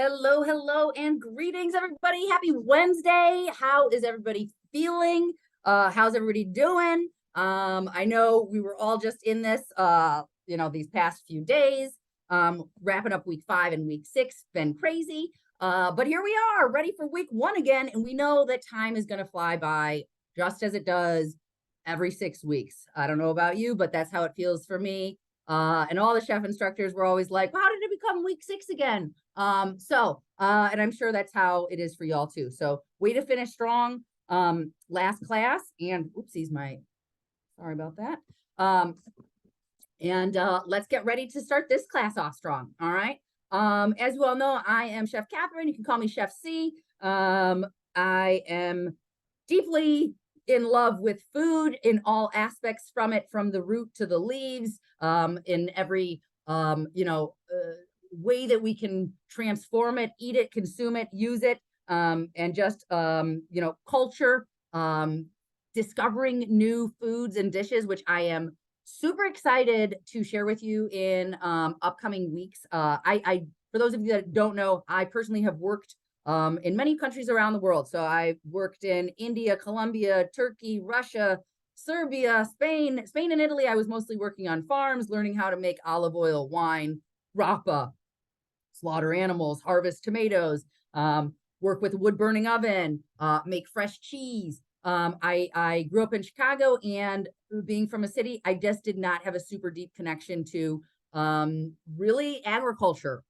Hello, hello, and greetings, everybody. Happy Wednesday. How is everybody feeling? How's everybody doing? I know we were all just in this, these past few days, wrapping up week 5 and week 6, been crazy. But here we are, ready for week 1 again, and we know that time is going to fly by just as it does every 6 weeks. I don't know about you, but that's how it feels for me. And all the chef instructors were always like, well, how did it become week 6 again? And I'm sure that's how it is for y'all too. So way to finish strong. Last class, and oopsies, sorry about that. Let's get ready to start this class off strong. All right. As you all know, I am Chef Catherine. You can call me Chef C. I am deeply in love with food in all aspects from it, from the root to the leaves, in every, way that we can transform it, eat it, consume it, use it, and just, culture, discovering new foods and dishes, which I am super excited to share with you in upcoming weeks. For those of you that don't know, I personally have worked in many countries around the world. So I worked in India, Colombia, Turkey, Russia, Serbia, Spain and Italy. I was mostly working on farms, learning how to make olive oil, wine, rapa, slaughter animals, harvest tomatoes, work with a wood burning oven, make fresh cheese. I grew up in Chicago, and being from a city, I just did not have a super deep connection to really agriculture.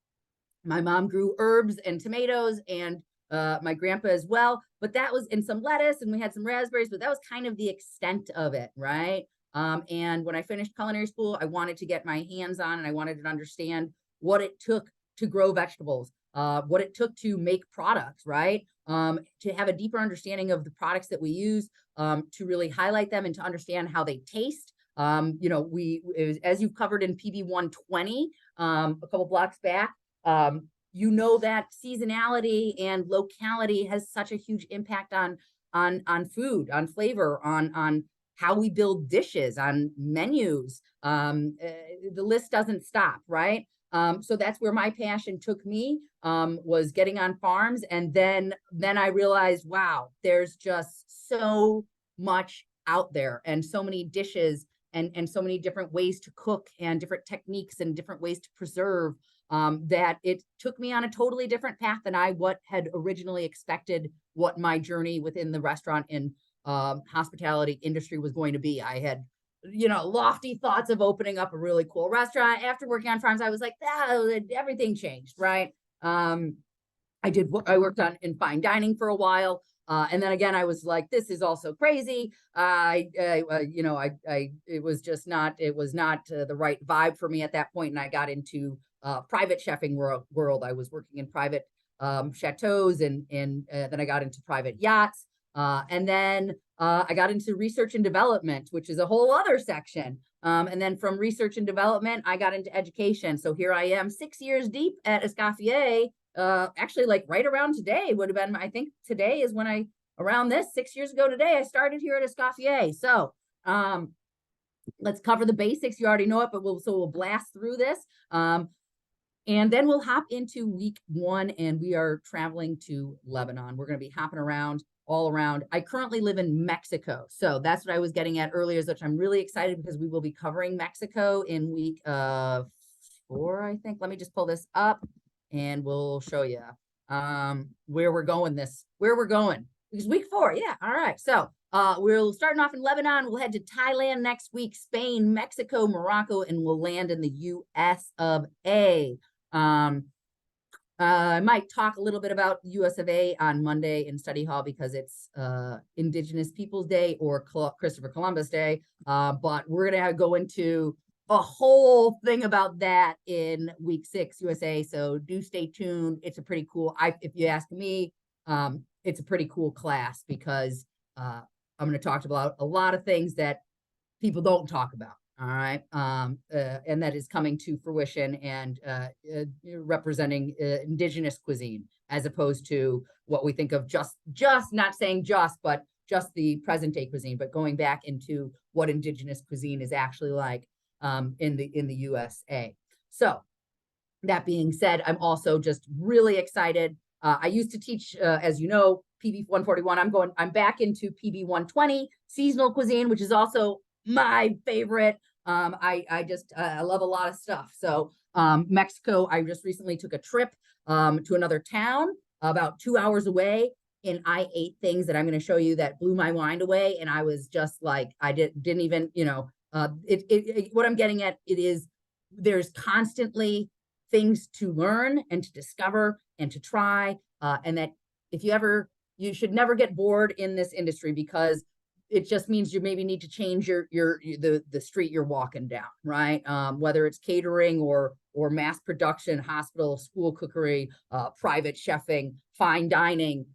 My mom grew herbs and tomatoes, and my grandpa as well, but that was in some lettuce, and we had some raspberries, but that was kind of the extent of it, right? And when I finished culinary school, I wanted to get my hands on, and I wanted to understand what it took to grow vegetables, what it took to make products, right? To have a deeper understanding of the products that we use, to really highlight them and to understand how they taste. As you've covered in PB142, a couple blocks back, that seasonality and locality has such a huge impact on food, on flavor, on how we build dishes, on menus. The list doesn't stop, right? So that's where my passion took me, was getting on farms. And then I realized, wow, there's just so much out there, and so many dishes, and so many different ways to cook, and different techniques and different ways to preserve, that it took me on a totally different path than I had originally expected what my journey within the restaurant and hospitality industry was going to be. I had lofty thoughts of opening up a really cool restaurant. After working on farms, I was like, everything changed, right? I worked in fine dining for a while. And then again, I was like, this is also crazy. It was not the right vibe for me at that point. And I got into private chefing world. I was working in private chateaus, and then I got into private yachts. And then I got into research and development, which is a whole other section. And then from research and development, I got into education. So here I am 6 years deep at Escoffier. Actually, like right around today would have been, I think today is when around this 6 years ago today, I started here at Escoffier. So let's cover the basics. You already know it, but we'll blast through this. And then we'll hop into week 1, and we are traveling to Lebanon. We're going to be hopping around all around. I currently live in Mexico. So that's what I was getting at earlier, which I'm really excited because we will be covering Mexico in week 4, I think. Let me just pull this up and we'll show you where we're going. Because week 4, yeah. All right. So we're starting off in Lebanon. We'll head to Thailand next week, Spain, Mexico, Morocco, and we'll land in the US of A. I might talk a little bit about US of A on Monday in study hall because it's Indigenous Peoples Day or Christopher Columbus Day. But we're going to go into a whole thing about that in week 6 USA. So do stay tuned. It's a pretty cool, if you ask me, it's a pretty cool class because I'm going to talk about a lot of things that people don't talk about. All right. And that is coming to fruition and representing indigenous cuisine, as opposed to what we think of just not saying but just the present day cuisine, but going back into what indigenous cuisine is actually like in the USA. So That being said, I'm also just really excited. I used to teach, as you know, PB141. I'm back into PB120, seasonal cuisine, which is also my favorite. I love a lot of stuff. So Mexico, I just recently took a trip to another town about 2 hours away, and I ate things that I'm going to show you that blew my mind away. And I was just like, I didn't even, what I'm getting at, there's constantly things to learn and to discover and to try, and that you should never get bored in this industry, because it just means you maybe need to change the street you're walking down, right? Whether it's catering or mass production, hospital, school cookery, private chefing, fine dining,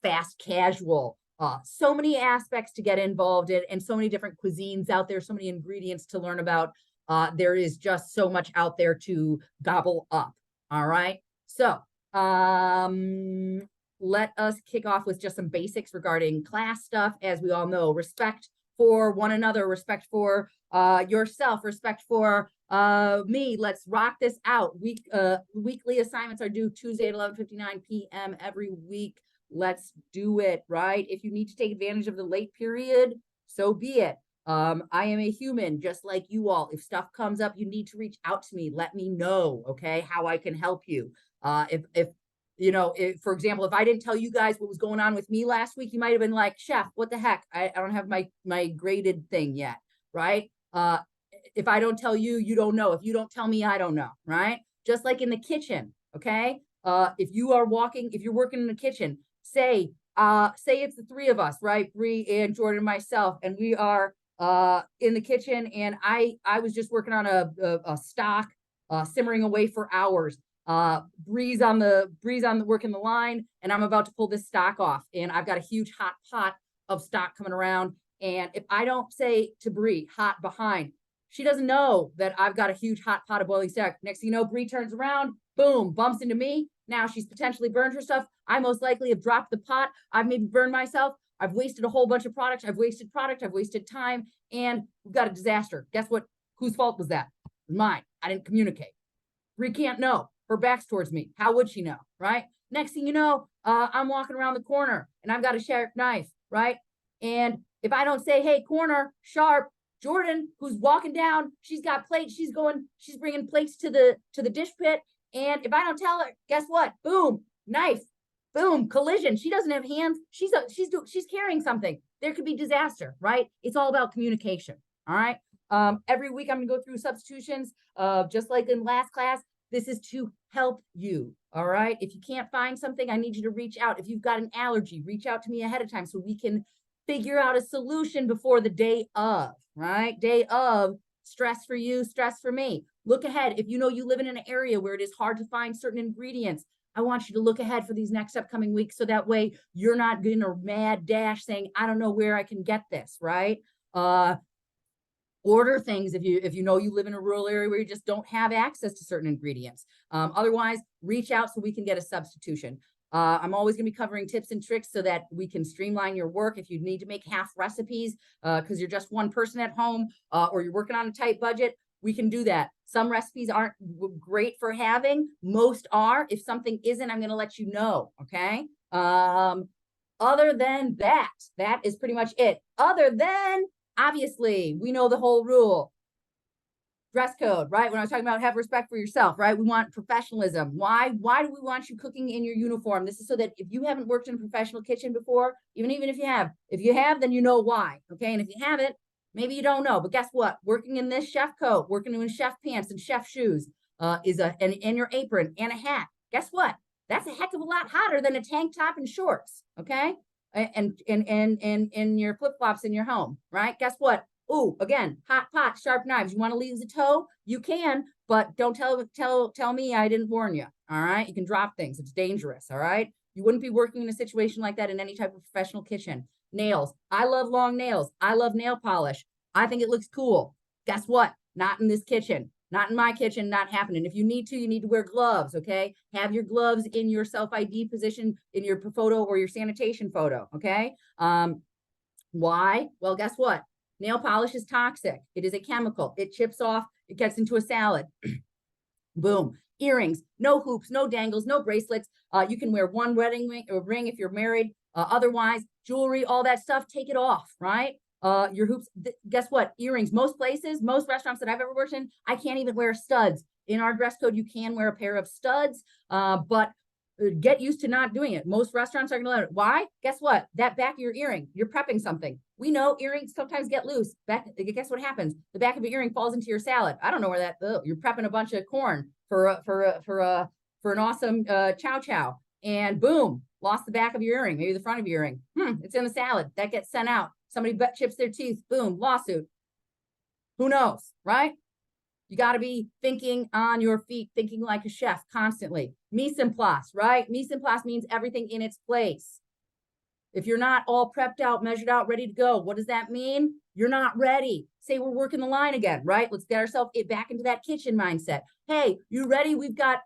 fast casual. So many aspects to get involved in, and so many different cuisines out there, so many ingredients to learn about. There is just so much out there to gobble up. All right. So let us kick off with just some basics regarding class stuff. As we all know, respect for one another, respect for yourself, respect for me. Let's rock this out. Weekly assignments are due Tuesday at 11:59 p.m. every week. Let's do it, right? If you need to take advantage of the late period, so be it. I am a human just like you all. If stuff comes up, you need to reach out to me. Let me know, okay, how I can help you. If, for example, if I didn't tell you guys what was going on with me last week, you might have been like, Chef, what the heck? I don't have my graded thing yet, right? If I don't tell you, you don't know. If you don't tell me, I don't know, right? Just like in the kitchen, okay? If you're working in the kitchen, say it's the three of us, right? Bree and Jordan and myself, and we are in the kitchen, and I was just working on a stock, simmering away for hours. Bree's on the working the line, and I'm about to pull this stock off, and I've got a huge hot pot of stock coming around. And if I don't say to Bree, hot behind, she doesn't know that I've got a huge hot pot of boiling stock. Next thing you know, Bree turns around, boom, bumps into me. Now she's potentially burned herself. I most likely have dropped the pot. I've maybe burned myself. I've wasted a whole bunch of product. I've wasted time, and we've got a disaster. Guess what? Whose fault was that? It was mine. I didn't communicate. Bree can't know. Her back's towards me. How would she know, right? Next thing you know, I'm walking around the corner, and I've got a sharp knife, right? And if I don't say, hey, corner, sharp, Jordan, who's walking down, she's got plates. She's bringing plates to the dish pit. And if I don't tell her, guess what? Boom, knife. Boom, collision. She doesn't have hands. She's carrying something. There could be disaster, right? It's all about communication. All right. Every week I'm gonna go through substitutions. Just like in last class, this is to help you. All right. If you can't find something, I need you to reach out. If you've got an allergy, reach out to me ahead of time so we can figure out a solution before the day of, right? Day of, stress for you, stress for me. Look ahead. If you know you live in an area where it is hard to find certain ingredients, I want you to look ahead for these next upcoming weeks, so that way you're not in a mad dash saying, I don't know where I can get this, right? Order things if you know you live in a rural area where you just don't have access to certain ingredients. Otherwise, reach out so we can get a substitution. I'm always going to be covering tips and tricks so that we can streamline your work. If you need to make half recipes because you're just one person at home, or you're working on a tight budget, we can do that. Some recipes aren't great for having. Most are. If something isn't, I'm going to let you know. Okay. Other than that, that is pretty much it. Other than, obviously, we know the whole rule. Dress code, right? When I was talking about have respect for yourself, right? We want professionalism. Why do we want you cooking in your uniform? This is so that if you haven't worked in a professional kitchen before, even if you have, then you know why. Okay. And if you haven't, maybe you don't know. But guess what? Working in this chef coat, working in chef pants and chef shoes, and your apron and a hat. Guess what? That's a heck of a lot hotter than a tank top and shorts. Okay. And your flip-flops in your home, right? Guess what? Oh, again, hot pot, sharp knives. You want to leave the toe? You can, but don't tell me I didn't warn you. All right. You can drop things. It's dangerous. All right. You wouldn't be working in a situation like that in any type of professional kitchen. Nails. I love long nails. I love nail polish. I think it looks cool. Guess what? Not in this kitchen. Not in my kitchen, not happening. If you need to wear gloves, okay? Have your gloves in your self-ID position in your photo or your sanitation photo, okay? Why? Well, guess what? Nail polish is toxic. It is a chemical. It chips off. It gets into a salad. Boom. Earrings, no hoops, no dangles, no bracelets. You can wear one wedding ring if you're married. Otherwise, jewelry, all that stuff, take it off, right? Your hoops, guess what? Earrings, most places, most restaurants that I've ever worked in, I can't even wear studs. In our dress code, you can wear a pair of studs, but get used to not doing it. Most restaurants are going to let it. Why? Guess what? That back of your earring, you're prepping something. We know earrings sometimes get loose. Guess what happens? The back of your earring falls into your salad. I don't know where that. You're prepping a bunch of corn for an awesome chow chow, and boom, lost the back of your earring, maybe the front of your earring. It's in the salad. That gets sent out. Somebody chips their teeth. Boom, lawsuit. Who knows, right? You got to be thinking on your feet, thinking like a chef constantly. Mise en place, right? Mise en place means everything in its place. If you're not all prepped out, measured out, ready to go, what does that mean? You're not ready. Say we're working the line again, right? Let's get ourselves back into that kitchen mindset. Hey, you ready? We've got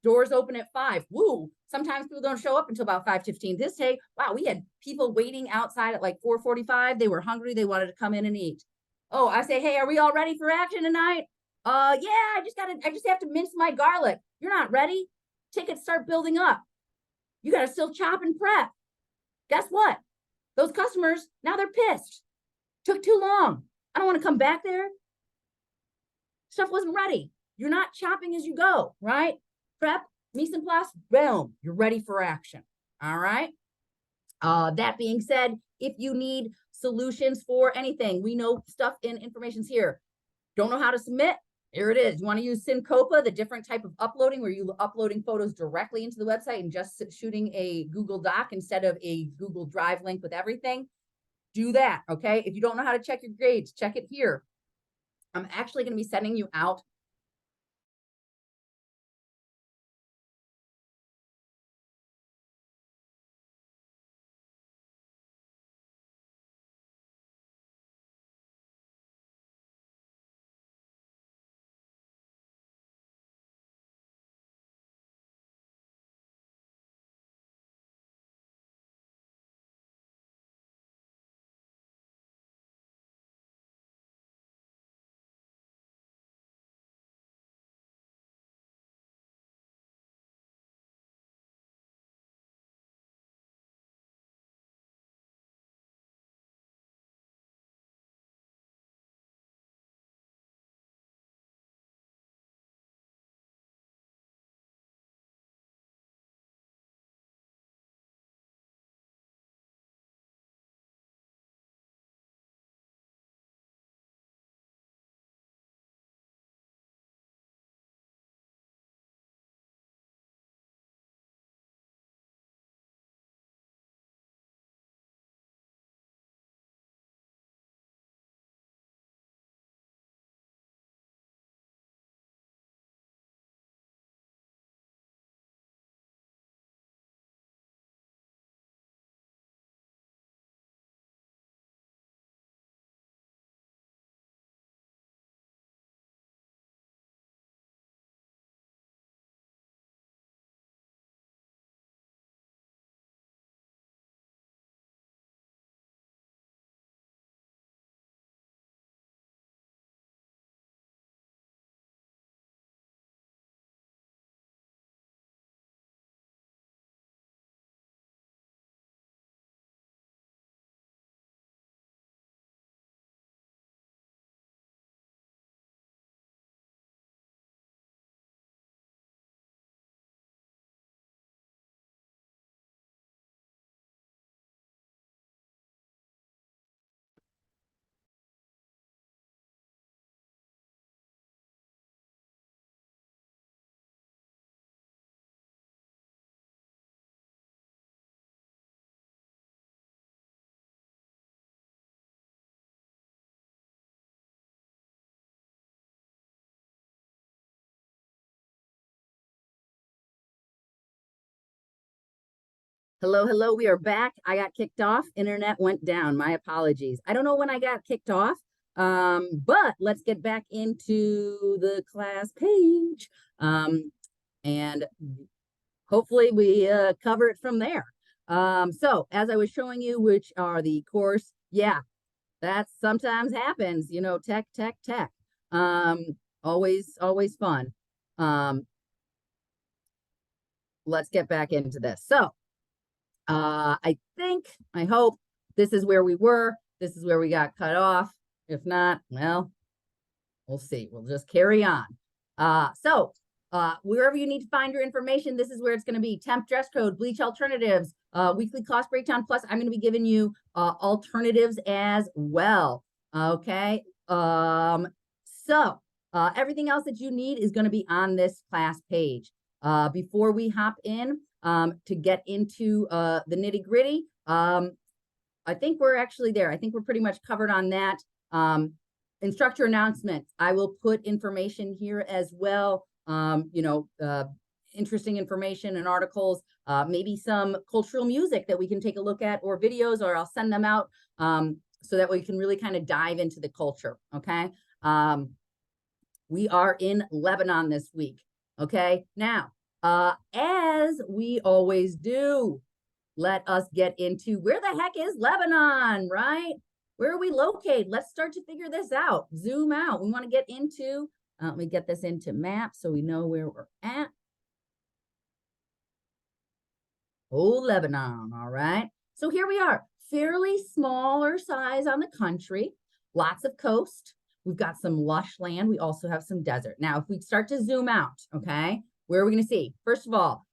doors open at 5. Woo! Sometimes people don't show up until about 5:15. This day, wow, we had people waiting outside at like 4:45. They were hungry. They wanted to come in and eat. Oh, I say, hey, are we all ready for action tonight? Yeah, I just have to mince my garlic. You're not ready. Tickets start building up. You got to still chop and prep. Guess what? Those customers, now they're pissed. Took too long. I don't want to come back there. Stuff wasn't ready. You're not chopping as you go, right? Prep, mise en place, boom, you're ready for action. All right. That being said, if you need solutions for anything, we know stuff in information's here. Don't know how to submit? Here it is. You want to use Syncopa, the different type of uploading where you're uploading photos directly into the website and just shooting a Google Doc instead of a Google Drive link with everything? Do that, okay? If you don't know how to check your grades, check it here. I'm actually going to be sending you out Hello, hello. We are back. I got kicked off. Internet went down. My apologies. I don't know when I got kicked off, but let's get back into the class page. And hopefully we cover it from there. So as I was showing you, which are the course, yeah, that sometimes happens, tech. always fun. Let's get back into this. So I hope this is where we were. This is where we got cut off. If not, well, we'll see. We'll just carry on. So wherever you need to find your information, this is where it's going to be. Temp dress code, bleach alternatives, weekly cost breakdown. Plus, I'm going to be giving you alternatives as well. Okay. So everything else that you need is going to be on this class page. Before we hop in to get into the nitty gritty, I think we're actually there. I think we're pretty much covered on that. Instructor announcements. I will put information here as well. Interesting information and articles, maybe some cultural music that we can take a look at, or videos, or I'll send them out so that we can really kind of dive into the culture. Okay. We are in Lebanon this week. Okay. Now, as we always do, let us get into where the heck is Lebanon, right? Where are we located? Let's start to figure this out. Zoom out. We want to get into, let me get this into maps so we know where we're at. Oh, Lebanon. All right. So here we are, fairly smaller size on the country, lots of coast. We've got some lush land. We also have some desert. Now, if we start to zoom out, okay, where are we going to see? First of all,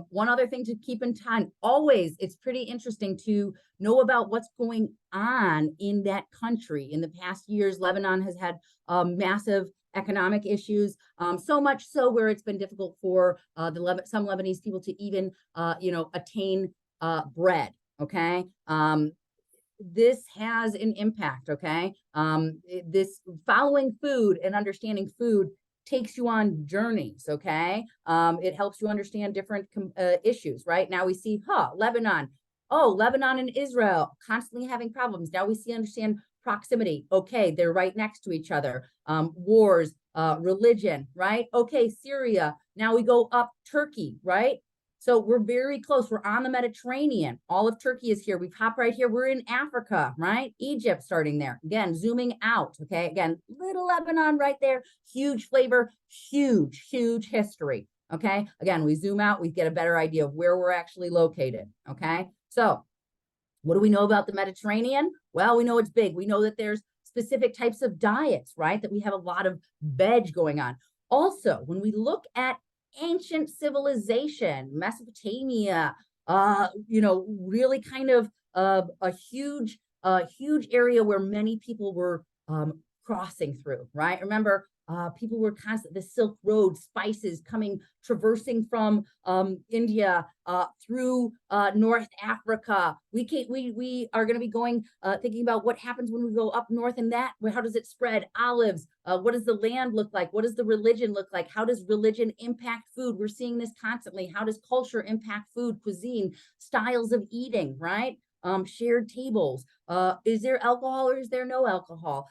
one other thing to keep in mind, always, it's pretty interesting to know about what's going on in that country. In the past years, Lebanon has had massive economic issues, so much so where it's been difficult for some Lebanese people to even, attain bread, okay? This has an impact, okay? This following food and understanding food takes you on journeys, okay? It helps you understand different issues, right? Now we see, Lebanon. Oh, Lebanon and Israel constantly having problems. Now we understand proximity. Okay, they're right next to each other. Wars, religion, right? Okay, Syria. Now we go up Turkey, right? So we're very close. We're on the Mediterranean. All of Turkey is here. We've hopped right here. We're in Africa, right? Egypt starting there. Again, zooming out, okay? Again, little Lebanon right there. Huge flavor, huge history, okay? Again, we zoom out, we get a better idea of where we're actually located, okay? So what do we know about the Mediterranean? Well, we know it's big. We know that there's specific types of diets, right? That we have a lot of veg going on. Also, when we look at ancient civilization, Mesopotamia, really kind of a huge area where many people were crossing through, right? Remember, people were constantly, the Silk Road, spices traversing from India through North Africa. We are going to be going, thinking about what happens when we go up north, and that, how does it spread? Olives. What does the land look like? What does the religion look like? How does religion impact food? We're seeing this constantly. How does culture impact food, cuisine, styles of eating, right? Shared tables. Is there alcohol or is there no alcohol?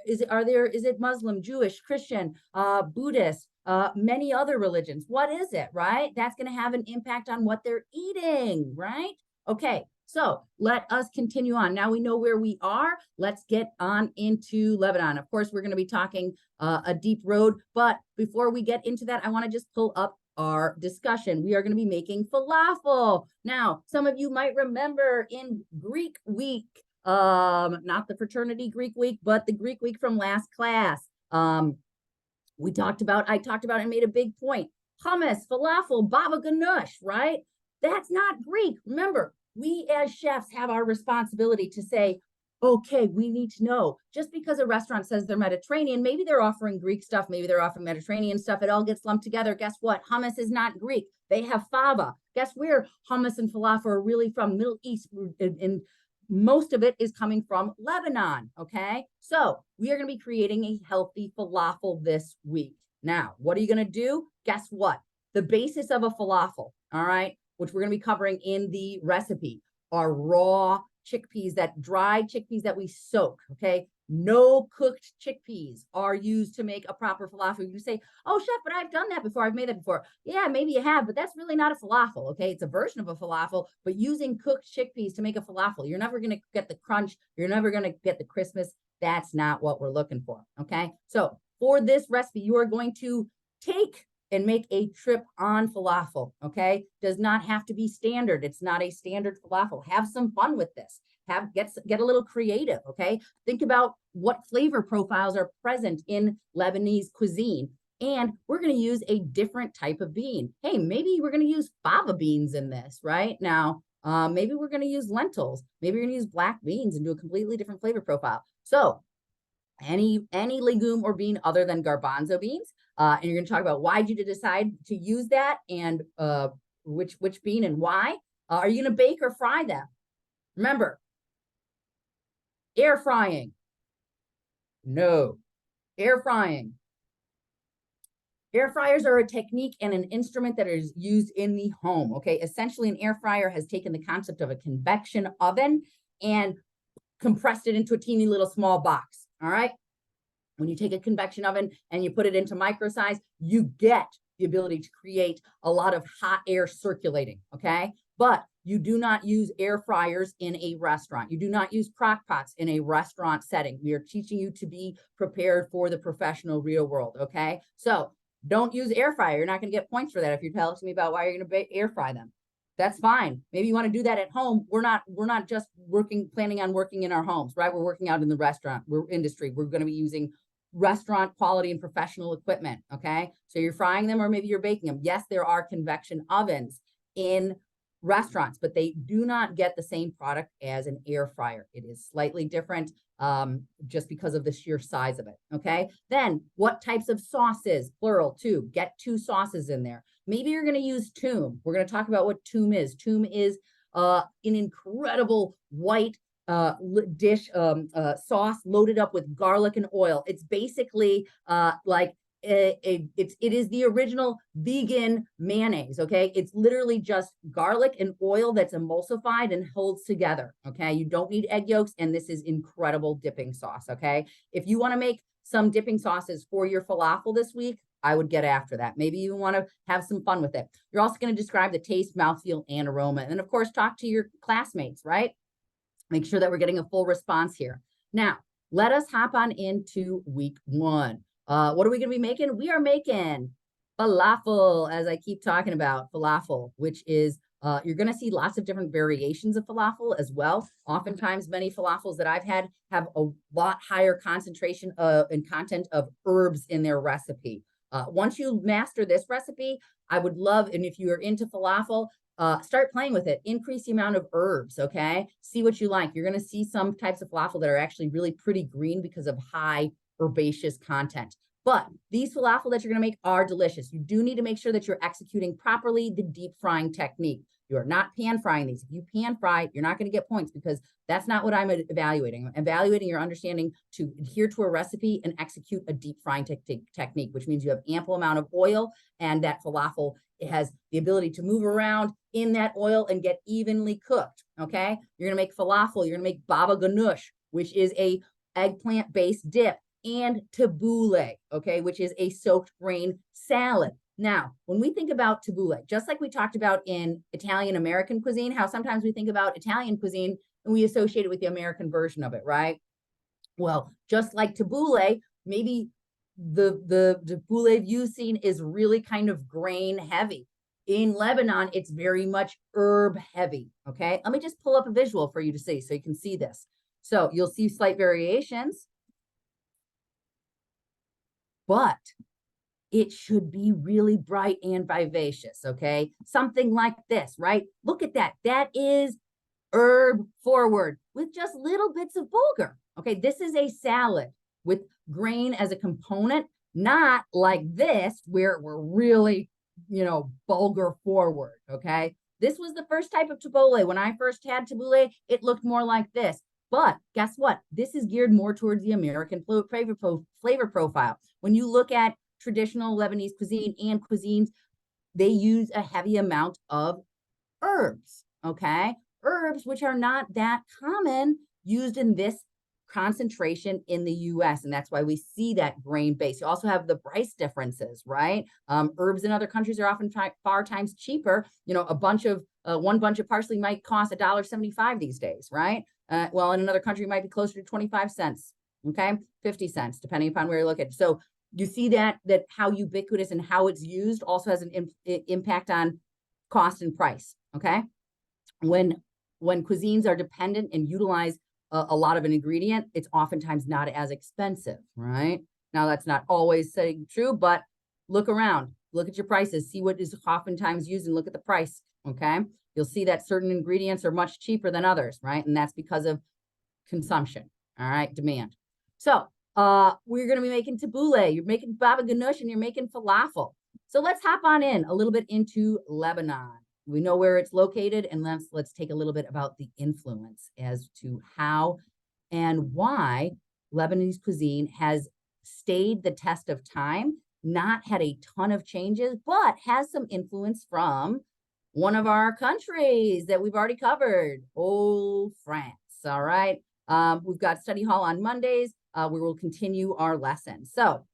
Is it Muslim, Jewish, Christian, Buddhist, many other religions? What is it, right? That's going to have an impact on what they're eating, right? Okay, so let us continue on. Now we know where we are. Let's get on into Lebanon. Of course, we're going to be talking a deep road, but before we get into that, I want to just pull up our discussion. We are going to be making falafel. Now, some of you might remember in Greek week, not the fraternity Greek week, but the Greek week from last class. I talked about and made a big point. Hummus, falafel, baba ganoush, right? That's not Greek. Remember, we as chefs have our responsibility to say, okay, we need to know. Just because a restaurant says they're Mediterranean, maybe they're offering Greek stuff, maybe they're offering Mediterranean stuff. It all gets lumped together. Guess what? Hummus is not Greek. They have fava. Guess where hummus and falafel are really from? Middle East, and most of it is coming from Lebanon, okay? So we are going to be creating a healthy falafel this week. Now, what are you going to do? Guess what? The basis of a falafel, all right, which we're going to be covering in the recipe, are raw chickpeas, that dried chickpeas that we soak, okay? No cooked chickpeas are used to make a proper falafel. You say, oh, chef, but I've done that before. I've made that before. Yeah, maybe you have, but that's really not a falafel, okay? It's a version of a falafel, but using cooked chickpeas to make a falafel, you're never going to get the crunch. You're never going to get the crispness. That's not what we're looking for, okay? So for this recipe, you are going to take and make a trip on falafel, okay? Does not have to be standard. It's not a standard falafel. Have some fun with this. Get a little creative, okay? Think about what flavor profiles are present in Lebanese cuisine. And we're going to use a different type of bean. Hey, maybe we're going to use fava beans in this, right? Now, maybe we're going to use lentils. Maybe we're going to use black beans and do a completely different flavor profile. So any legume or bean other than garbanzo beans, and you're going to talk about why did you decide to use that and which bean and why. Are you going to bake or fry them? Remember, air frying. No, air frying. Air fryers are a technique and an instrument that is used in the home, okay? Essentially, an air fryer has taken the concept of a convection oven and compressed it into a teeny little small box, all right? When you take a convection oven and you put it into micro size, you get the ability to create a lot of hot air circulating, okay? But you do not use air fryers in a restaurant. You do not use crock pots in a restaurant setting. We are teaching you to be prepared for the professional real world, okay? So don't use air fryer. You're not going to get points for that if you're telling me about why you're going to air fry them. That's fine. Maybe you want to do that at home. We're not just planning on working in our homes, right? We're working out in the restaurant industry. We're going to be using restaurant quality and professional equipment, okay? So you're frying them or maybe you're baking them. Yes, there are convection ovens in restaurants, but they do not get the same product as an air fryer. It is slightly different just because of the sheer size of it, okay? Then what types of sauces, plural, two, get 2 sauces in there. Maybe you're going to use toom. We're going to talk about what toom is. Toom is an incredible white dish sauce loaded up with garlic and oil. It's basically like it is the original vegan mayonnaise, okay? It's literally just garlic and oil that's emulsified and holds together, okay? You don't need egg yolks, and this is incredible dipping sauce, okay? If you want to make some dipping sauces for your falafel this week, I would get after that. Maybe you want to have some fun with it. You're also going to describe the taste, mouthfeel, and aroma. And then, of course, talk to your classmates, right? Make sure that we're getting a full response here. Now, let us hop on into week 1. What are we going to be making? We are making falafel, as I keep talking about, falafel, which is, you're going to see lots of different variations of falafel as well. Oftentimes, many falafels that I've had have a lot higher concentration and content of herbs in their recipe. Once you master this recipe, I would love, and if you are into falafel, start playing with it. Increase the amount of herbs, okay? See what you like. You're going to see some types of falafel that are actually really pretty green because of high herbaceous content. But these falafel that you're going to make are delicious. You do need to make sure that you're executing properly the deep frying technique. You are not pan frying these. If you pan fry, you're not going to get points because that's not what I'm evaluating. I'm evaluating your understanding to adhere to a recipe and execute a deep frying technique, which means you have ample amount of oil and that falafel has the ability to move around in that oil and get evenly cooked, okay? You're going to make falafel. You're going to make baba ganoush, which is a eggplant-based dip, and tabbouleh, okay, which is a soaked grain salad. Now, when we think about tabbouleh, just like we talked about in Italian-American cuisine, how sometimes we think about Italian cuisine and we associate it with the American version of it, right? Well, just like tabbouleh, maybe the tabbouleh you've seen is really kind of grain heavy. In Lebanon, it's very much herb heavy, okay? Let me just pull up a visual for you to see so you can see this. So you'll see slight variations, but it should be really bright and vivacious, okay? Something like this, right? Look at that. That is herb forward with just little bits of bulgur, okay? This is a salad with grain as a component, not like this where we're really, bulgur forward, okay? This was the first type of tabbouleh. When I first had tabbouleh, it looked more like this. But guess what? This is geared more towards the American flavor profile. When you look at traditional Lebanese cuisine and cuisines, they use a heavy amount of herbs, okay? Herbs, which are not that common, used in this concentration in the U.S., and that's why we see that grain base. You also have the price differences, right? Herbs in other countries are often far times cheaper. A bunch of one bunch of parsley might cost $1.75 these days, right? Well, in another country, it might be closer to 25 cents, okay? 50 cents, depending upon where you look at. So You see that how ubiquitous and how it's used also has an impact on cost and price. Okay, when cuisines are dependent and utilize a lot of an ingredient, it's oftentimes not as expensive, right? Now that's not always saying true, but look around, look at your prices, see what is oftentimes used, and look at the price. Okay, you'll see that certain ingredients are much cheaper than others, right? And that's because of consumption. All right, demand. So we're going to be making tabbouleh, you're making baba ganoush, and you're making falafel. So let's hop on in a little bit into Lebanon. We know where it's located, and let's take a little bit about the influence as to how and why Lebanese cuisine has stayed the test of time, not had a ton of changes, but has some influence from one of our countries that we've already covered, old France. All right. We've got study hall on Mondays. We will continue our lesson. So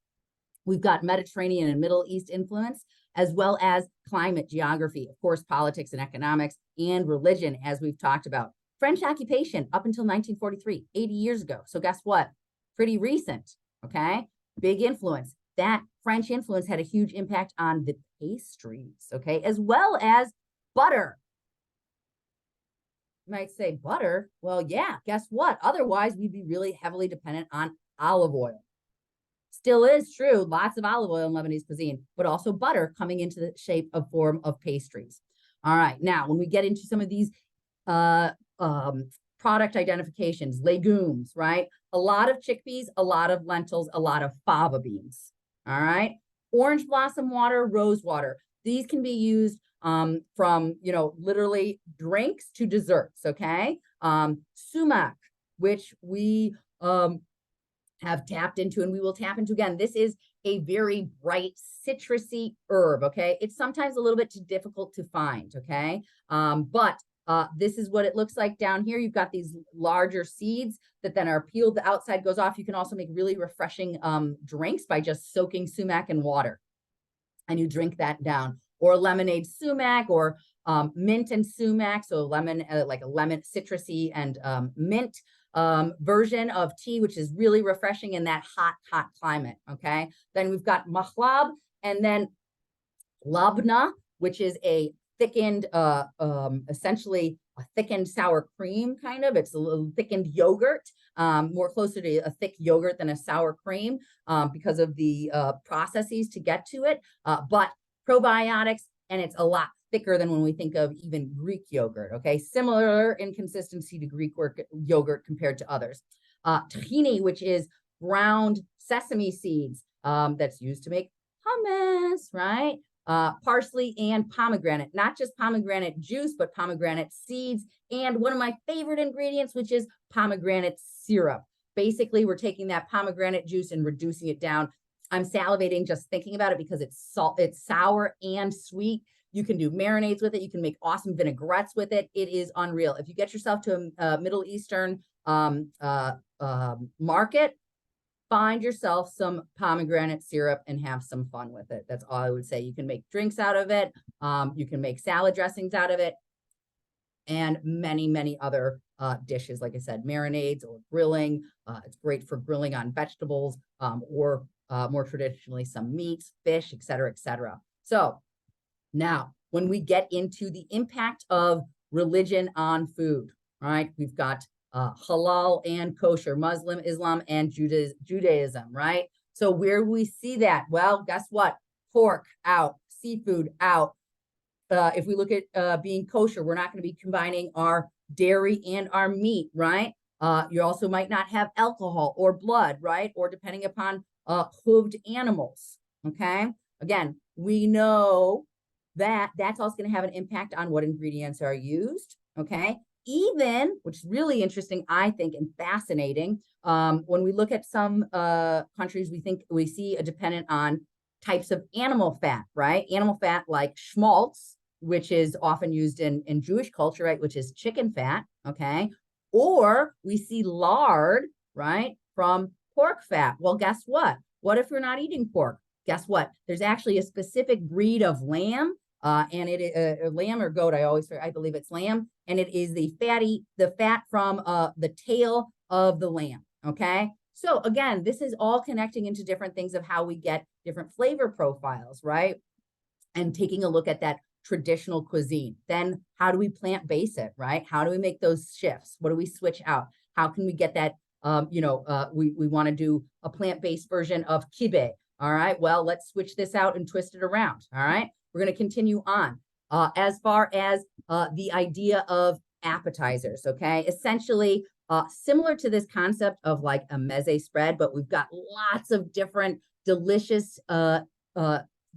we've got Mediterranean and Middle East influence, as well as climate, geography, of course, politics and economics, and religion, as we've talked about. French occupation up until 1943, 80 years ago. So guess what? Pretty recent, okay? Big influence. That French influence had a huge impact on the pastries, okay? As well as butter. You might say butter. Well, yeah, guess what? Otherwise, we'd be really heavily dependent on olive oil. Still is true, lots of olive oil in Lebanese cuisine, but also butter coming into the shape of form of pastries. All right, now when we get into some of these product identifications, legumes, right? A lot of chickpeas, a lot of lentils, a lot of fava beans. All right, orange blossom water, rose water. These can be used from, you know, literally drinks to desserts, okay? Sumac, which we have tapped into and we will tap into again. This is a very bright citrusy herb, okay? It's sometimes a little bit too difficult to find, okay? But this is what it looks like down here. You've got these larger seeds that then are peeled. The outside goes off. You can also make really refreshing drinks by just soaking sumac in water, and you drink that down. Or lemonade sumac, or mint and sumac. So lemon, like a lemon citrusy and mint version of tea, which is really refreshing in that hot climate. Okay. Then we've got mahlab, and then labna, which is a thickened, essentially a thickened sour cream kind of. It's a little thickened yogurt, more closer to a thick yogurt than a sour cream because of the processes to get to it. But probiotics, and it's a lot thicker than when we think of even Greek yogurt, okay? Similar in consistency to Greek yogurt compared to others. Tahini, which is ground sesame seeds that's used to make hummus, right? Parsley and pomegranate, not just pomegranate juice, but pomegranate seeds. And one of my favorite ingredients, which is pomegranate syrup. Basically, we're taking that pomegranate juice and reducing it down. I'm salivating just thinking about it because it's sour and sweet. You can do marinades with it. You can make awesome vinaigrettes with it. It is unreal. If you get yourself to a Middle Eastern market, find yourself some pomegranate syrup and have some fun with it. That's all I would say. You can make drinks out of it. You can make salad dressings out of it, and many, many other dishes. Like I said, marinades or grilling. It's great for grilling on vegetables or more traditionally some meats, fish, et cetera, et cetera. So now when we get into the impact of religion on food, right? We've got halal and kosher, Muslim, Islam, and Judaism, right? So where we see that? Well, guess what? Pork out, seafood out. If we look at being kosher, we're not going to be combining our dairy and our meat, right? You also might not have alcohol or blood, right? Or depending upon hooved animals, okay? Again, we know that that's also going to have an impact on what ingredients are used, okay? Even, which is really interesting, I think, and fascinating, when we look at some countries, we see a dependent on types of animal fat, right? Animal fat like schmaltz, which is often used in Jewish culture, right? Which is chicken fat, okay? Or we see lard, right? From pork fat. Well, guess what? What if we're not eating pork? Guess what? There's actually a specific breed of lamb, and it is lamb or goat. I believe it's lamb, and it is the fat from the tail of the lamb. Okay, So again, this is all connecting into different things of how we get different flavor profiles, right? And taking a look at that traditional cuisine. Then how do we plant-base it, right? How do we make those shifts? What do we switch out? How can we get that, we want to do a plant-based version of kibe. All right, well, let's switch this out and twist it around. All right, we're going to continue on. As far as the idea of appetizers, okay? Essentially, similar to this concept of like a meze spread, but we've got lots of different delicious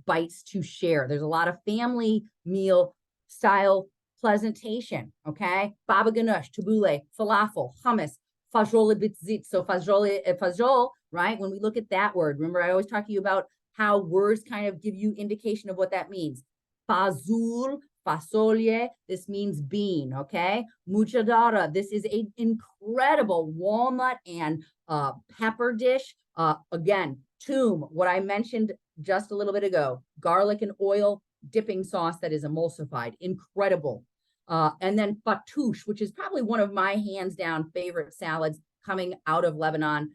bites to share. There's a lot of family meal style presentation, okay? Baba ganoush, tabbouleh, falafel, hummus, fajol bitzit. So fajol, right? When we look at that word, remember I always talk to you about how words kind of give you indication of what that means. Fazul, fasolye, this means bean, okay? Mujadara, this is an incredible walnut and pepper dish. Again, toom, what I mentioned just a little bit ago, garlic and oil dipping sauce that is emulsified, incredible. And then fatouche, which is probably one of my hands down favorite salads coming out of Lebanon.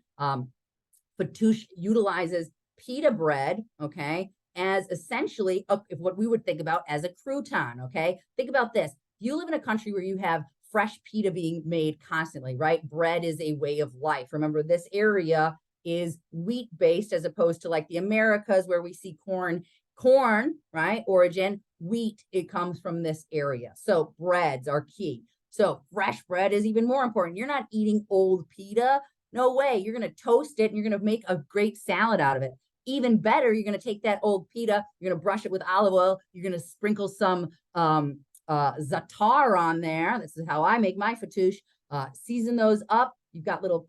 Fatouche utilizes pita bread, okay, as essentially what we would think about as a crouton, okay? Think about this. You live in a country where you have fresh pita being made constantly, right? Bread is a way of life. Remember, this area is wheat-based as opposed to like the Americas where we see corn, right? Origin, wheat, it comes from this area. So breads are key. So fresh bread is even more important. You're not eating old pita. No way. You're going to toast it and you're going to make a great salad out of it. Even better, you're going to take that old pita, you're going to brush it with olive oil, you're going to sprinkle some za'atar on there. This is how I make my fatouche. Season those up. You've got little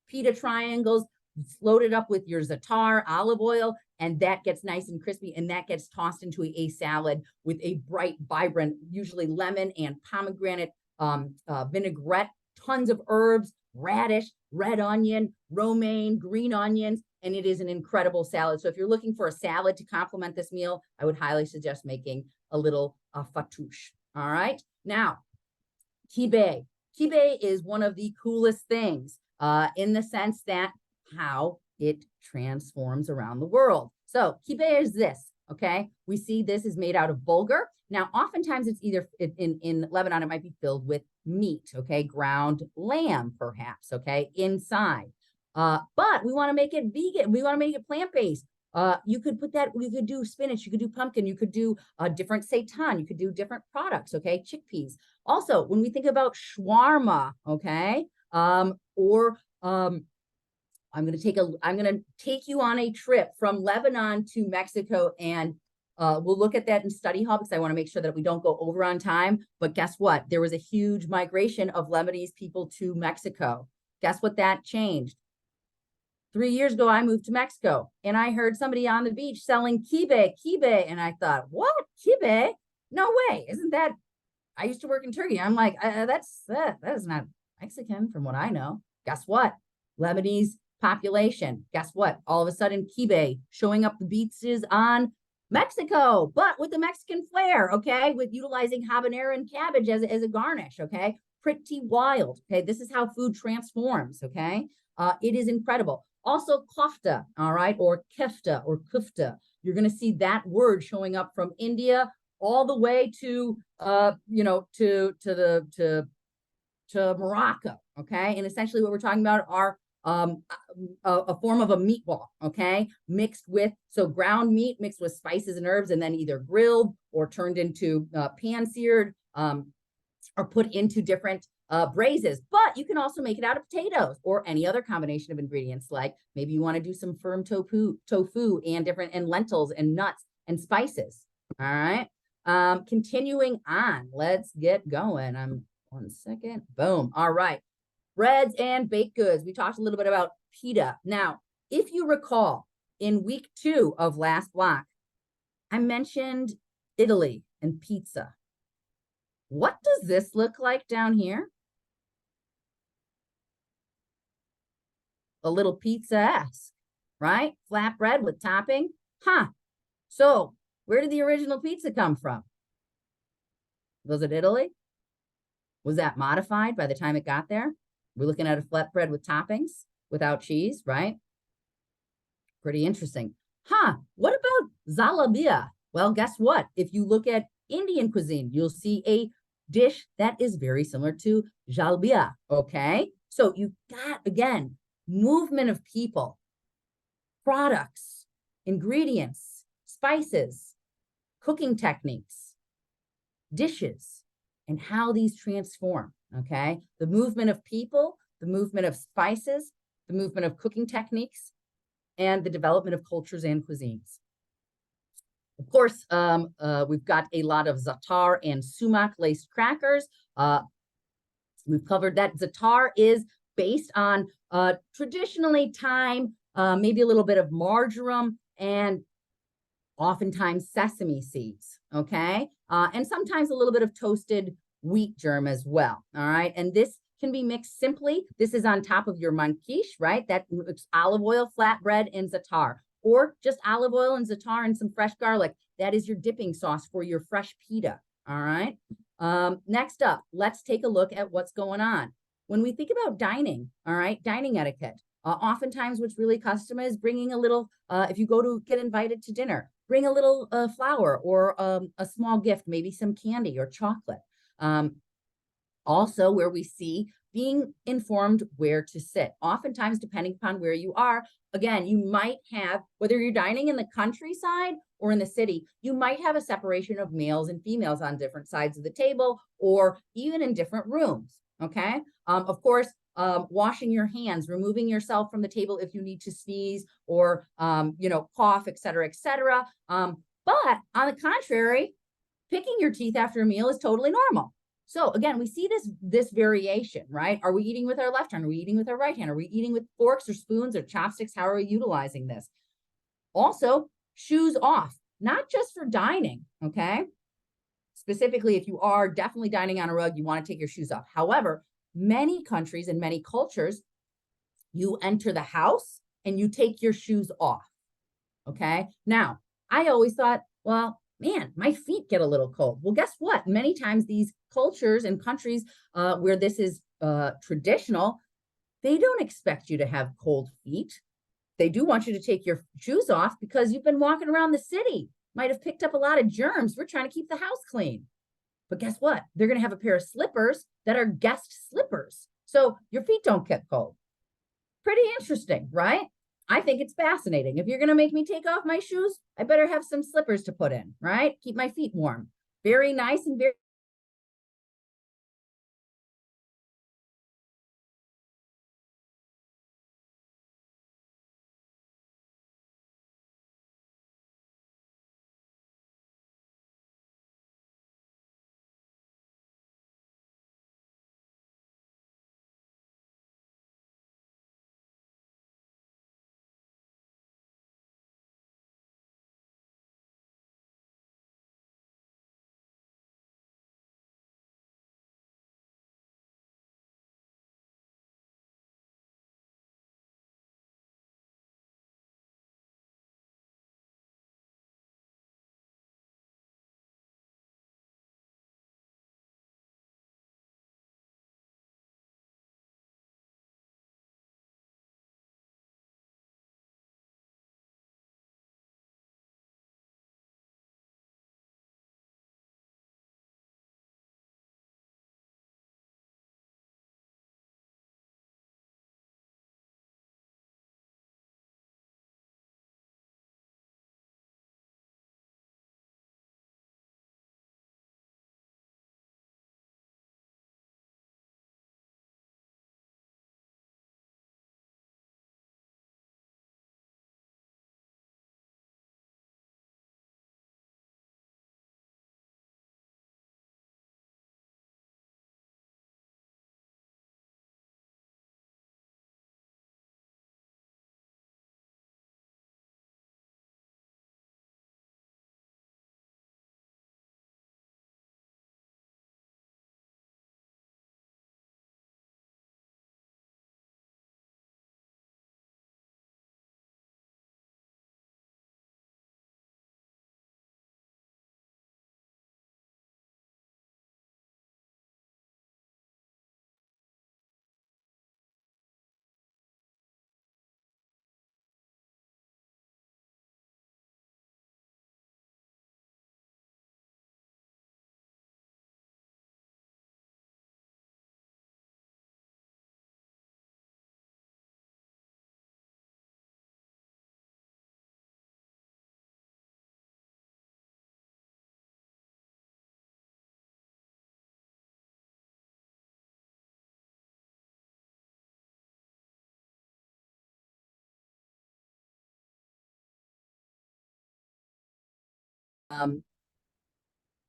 pita triangles, load it up with your za'atar, olive oil, and that gets nice and crispy, and that gets tossed into a salad with a bright, vibrant, usually lemon and pomegranate vinaigrette, tons of herbs, radish, red onion, romaine, green onions, and it is an incredible salad. So if you're looking for a salad to complement this meal, I would highly suggest making a little fatouche. All right. Now, kibe. Kibe is one of the coolest things in the sense that how it transforms around the world. So kibe is this, okay? We see this is made out of bulgur. Now, oftentimes it's either in Lebanon, it might be filled with meat, okay? Ground lamb, perhaps, okay? Inside. But we want to make it vegan. We want to make it plant-based. You could put that, you could do spinach, you could do pumpkin, you could do different seitan, you could do different products, okay? Chickpeas. Also, when we think about shawarma, okay? I'm going to take you on a trip from Lebanon to Mexico, and we'll look at that in study hall because I want to make sure that we don't go over on time. But guess what? There was a huge migration of Lebanese people to Mexico. Guess what that changed? 3 years ago, I moved to Mexico and I heard somebody on the beach selling kibe. And I thought, what? Kibe? No way. Isn't that, I used to work in Turkey. I'm like, that is not Mexican from what I know. Guess what? Lebanese population. Guess what? All of a sudden, kibe showing up the beaches on Mexico, but with the Mexican flair, okay? With utilizing habanero and cabbage as a garnish, okay? Pretty wild, okay? This is how food transforms, okay? It is incredible. Also kofta, all right, or kefta or kufta. You're going to see that word showing up from India all the way to to Morocco, okay? And essentially what we're talking about are a form of a meatball, okay? Mixed with, so ground meat mixed with spices and herbs and then either grilled or turned into pan-seared or put into different braises. But you can also make it out of potatoes or any other combination of ingredients, like maybe you want to do some firm tofu and lentils and nuts and spices, all right? Continuing on, let's get going. One second, boom, all right. Breads and baked goods. We talked a little bit about pita. Now, if you recall, in week 2 of last block, I mentioned Italy and pizza. What does this look like down here? A little pizza-esque, right? Flatbread with topping. Huh. So where did the original pizza come from? Was it Italy? Was that modified by the time it got there? We're looking at a flatbread with toppings without cheese, right? Pretty interesting. What about zalabia? Well, guess what? If you look at Indian cuisine, you'll see a dish that is very similar to jalbia, okay? So you got, again, movement of people, products, ingredients, spices, cooking techniques, dishes, and how these transform, okay? The movement of people, the movement of spices, the movement of cooking techniques, and the development of cultures and cuisines. Of course, we've got a lot of za'atar and sumac laced crackers. We've covered that. Za'atar is based on traditionally thyme, maybe a little bit of marjoram, and oftentimes sesame seeds, okay? And sometimes a little bit of toasted wheat germ as well, all right? And this can be mixed simply. This is on top of your mankish, right? That's olive oil, flatbread, and za'atar, or just olive oil and za'atar and some fresh garlic. That is your dipping sauce for your fresh pita, all right? Next up, let's take a look at what's going on. When we think about dining, all right, dining etiquette, oftentimes what's really custom is bringing a little, if you go to get invited to dinner, bring a little flour or a small gift, maybe some candy or chocolate. Also, where we see being informed where to sit. Oftentimes, depending upon where you are, again, you might have, whether you're dining in the countryside or in the city, you might have a separation of males and females on different sides of the table or even in different rooms, okay? Of course, washing your hands, removing yourself from the table if you need to sneeze or, cough, et cetera, et cetera. But on the contrary, picking your teeth after a meal is totally normal. So again, we see this variation, right? Are we eating with our left hand? Are we eating with our right hand? Are we eating with forks or spoons or chopsticks? How are we utilizing this? Also, shoes off, not just for dining, okay? Specifically, if you are definitely dining on a rug, you want to take your shoes off. However, many countries and many cultures, you enter the house and you take your shoes off, okay? Now, I always thought, well, man, my feet get a little cold. Well, guess what? Many times these cultures and countries where this is traditional, they don't expect you to have cold feet. They do want you to take your shoes off because you've been walking around the city, might have picked up a lot of germs. We're trying to keep the house clean. But guess what? They're going to have a pair of slippers that are guest slippers. So your feet don't get cold. Pretty interesting, right? I think it's fascinating. If you're going to make me take off my shoes, I better have some slippers to put in, right? Keep my feet warm. Very nice and very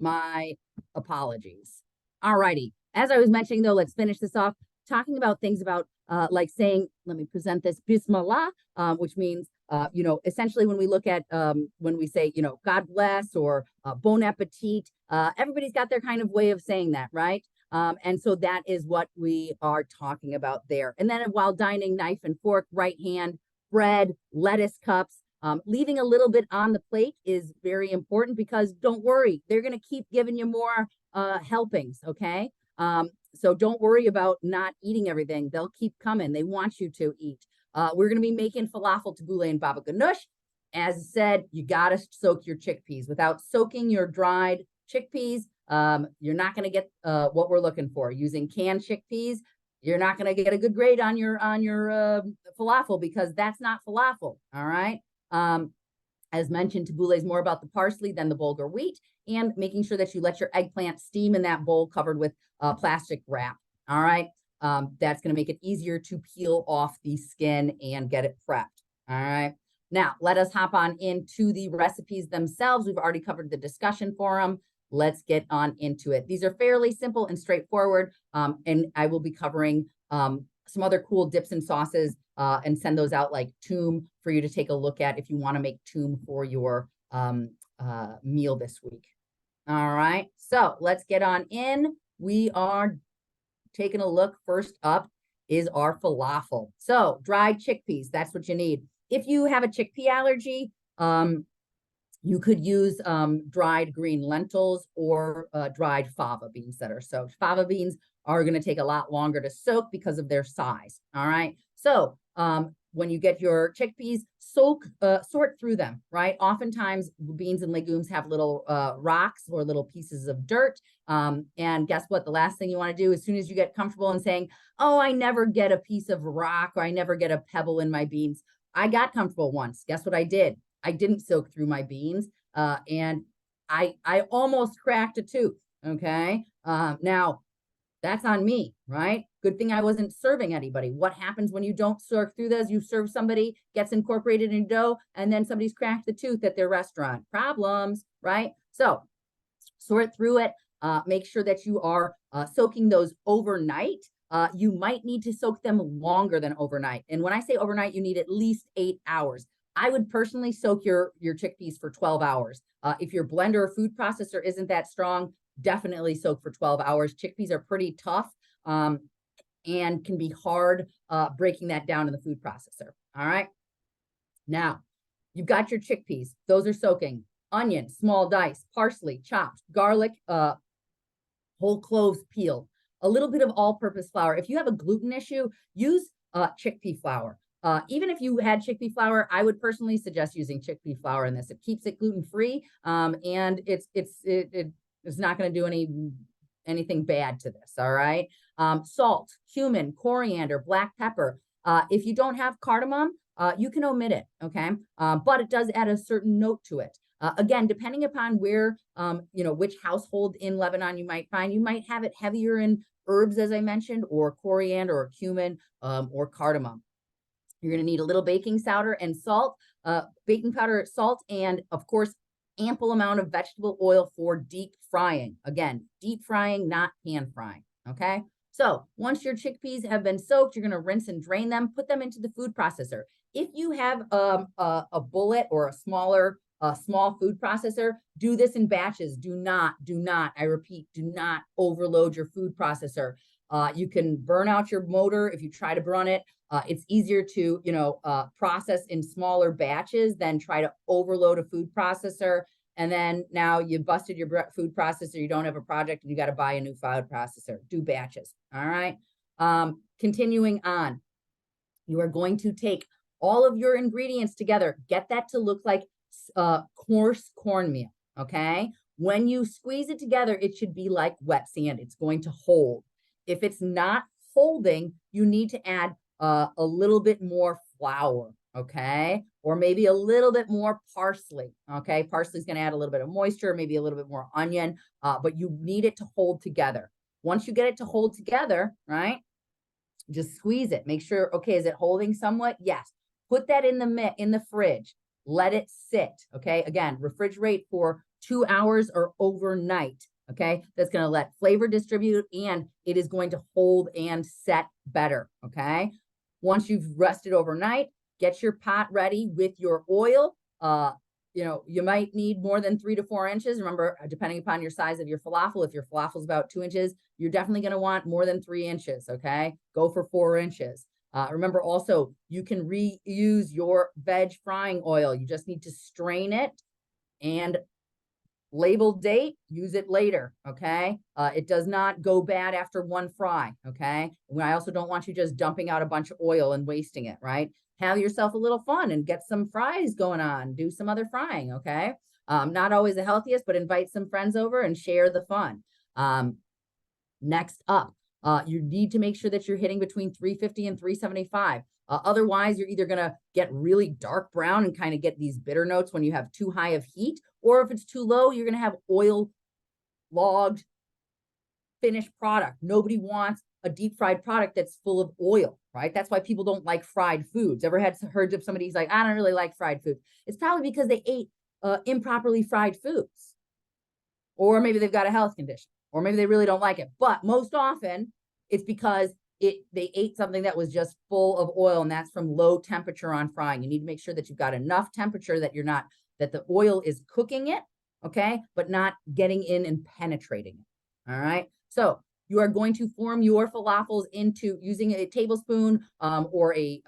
My apologies. All righty. As I was mentioning, though, let's finish this off talking about things about like saying, let me present this Bismillah, which means, essentially when we look at, when we say, God bless or bon appetit, everybody's got their kind of way of saying that, right? And so that is what we are talking about there. And then while dining, knife and fork, right hand, bread, lettuce cups, leaving a little bit on the plate is very important because don't worry, they're going to keep giving you more helpings, okay? So don't worry about not eating everything. They'll keep coming. They want you to eat. We're going to be making falafel, tabbouleh, and baba ganoush. As I said, you got to soak your chickpeas. Without soaking your dried chickpeas, you're not going to get what we're looking for. Using canned chickpeas, you're not going to get a good grade on your falafel because that's not falafel, all right? As mentioned, tabbouleh is more about the parsley than the bulgur wheat, and making sure that you let your eggplant steam in that bowl covered with plastic wrap. All right. That's going to make it easier to peel off the skin and get it prepped. All right. Now, let us hop on into the recipes themselves. We've already covered the discussion forum. Let's get on into it. These are fairly simple and straightforward, and I will be covering some other cool dips and sauces and send those out like Toom for you to take a look at if you want to make Toom for your meal this week. All right, so let's get on in. We are taking a look. First up is our falafel. So dried chickpeas, that's what you need. If you have a chickpea allergy, you could use dried green lentils or dried fava beans that are soaked. Fava beans are going to take a lot longer to soak because of their size. All right. So when you get your chickpeas, sort through them, right? Oftentimes beans and legumes have little rocks or little pieces of dirt. And guess what? The last thing you want to do as soon as you get comfortable in saying, oh, I never get a piece of rock or I never get a pebble in my beans. I got comfortable once. Guess what I did? I didn't soak through my beans and I almost cracked a tooth. Okay. Now that's on me, right? Good thing I wasn't serving anybody. What happens when you don't soak through those? You serve somebody, gets incorporated in dough, and then somebody's cracked the tooth at their restaurant. Problems, right? So sort through it. Make sure that you are soaking those overnight. You might need to soak them longer than overnight. And when I say overnight, you need at least 8 hours. I would personally soak your chickpeas for 12 hours. If your blender or food processor isn't that strong, definitely soak for 12 hours. Chickpeas are pretty tough and can be hard breaking that down in the food processor. All right. Now, you've got your chickpeas. Those are soaking. Onion, small dice, parsley, chopped, garlic, whole cloves peeled, a little bit of all-purpose flour. If you have a gluten issue, use chickpea flour. Even if you had chickpea flour, I would personally suggest using chickpea flour in this. It keeps it gluten-free, and it's not going to do anything bad to this. All right. Salt, cumin, coriander, black pepper. If you don't have cardamom, you can omit it. Okay. But it does add a certain note to it. Again, depending upon where, which household in Lebanon you might find, you might have it heavier in herbs, as I mentioned, or coriander or cumin or cardamom. You're going to need a little baking powder and salt, baking powder, salt, and of course, ample amount of vegetable oil for deep frying. Again, deep frying, not pan frying. Okay. So once your chickpeas have been soaked, you're going to rinse and drain them, put them into the food processor. If you have a bullet or a small food processor, do this in batches. Do not, I repeat, do not overload your food processor. You can burn out your motor if you try to run it. It's easier to, process in smaller batches than try to overload a food processor. And then now you've busted your food processor. You don't have a project and you got to buy a new food processor. Do batches. All right. Continuing on, you are going to take all of your ingredients together. Get that to look like coarse cornmeal. Okay. When you squeeze it together, it should be like wet sand. It's going to hold. If it's not holding, you need to add a little bit more flour, okay? Or maybe a little bit more parsley, okay? Parsley is going to add a little bit of moisture, maybe a little bit more onion, but you need it to hold together. Once you get it to hold together, right, just squeeze it. Make sure, okay, is it holding somewhat? Yes. Put that in the fridge. Let it sit, okay? Again, refrigerate for 2 hours or overnight. Okay, that's going to let flavor distribute, and it is going to hold and set better. Okay, once you've rested overnight, get your pot ready with your oil. You might need more than 3 to 4 inches. Remember, depending upon your size of your falafel, if your falafel is about 2 inches, you're definitely going to want more than 3 inches. Okay, go for 4 inches. Remember also, you can reuse your veg frying oil. You just need to strain it and label date, use it later, okay? It does not go bad after one fry, okay? And I also don't want you just dumping out a bunch of oil and wasting it, right? Have yourself a little fun and get some fries going on, do some other frying, okay? Not always the healthiest, but invite some friends over and share the fun. Next up, you need to make sure that you're hitting between 350 and 375. Otherwise, you're either going to get really dark brown and kind of get these bitter notes when you have too high of heat, or if it's too low, you're going to have oil logged finished product. Nobody wants a deep fried product that's full of oil, right? That's why people don't like fried foods. Ever heard of somebody who's like, I don't really like fried food? It's probably because they ate improperly fried foods, or maybe they've got a health condition, or maybe they really don't like it. But most often it's because they ate something that was just full of oil, and that's from low temperature on frying. You need to make sure that you've got enough temperature that that the oil is cooking it, okay, but not getting in and penetrating it. All right. So you are going to form your falafels into using a tablespoon or a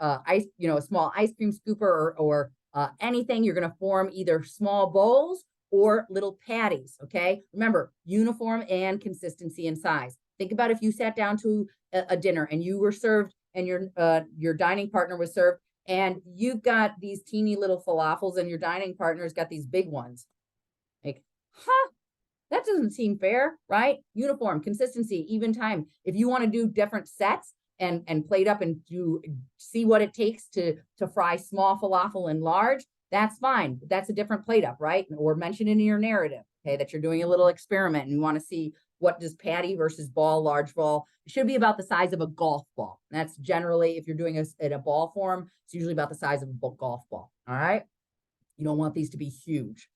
small ice cream scooper or anything. You're going to form either small bowls or little patties. Okay. Remember, uniform and consistency in size. Think about if you sat down to a dinner and you were served and your dining partner was served, and you've got these teeny little falafels and your dining partner's got these big ones. Like, that doesn't seem fair, right? Uniform, consistency, even time. If you want to do different sets and plate up and see what it takes to fry small falafel and large, that's fine. That's a different plate up, right? Or mention in your narrative, okay, that you're doing a little experiment and you want to see what does patty versus ball, large ball. It should be about the size of a golf ball. That's generally, if you're doing it in a ball form, it's usually about the size of a golf ball. All right. You don't want these to be huge.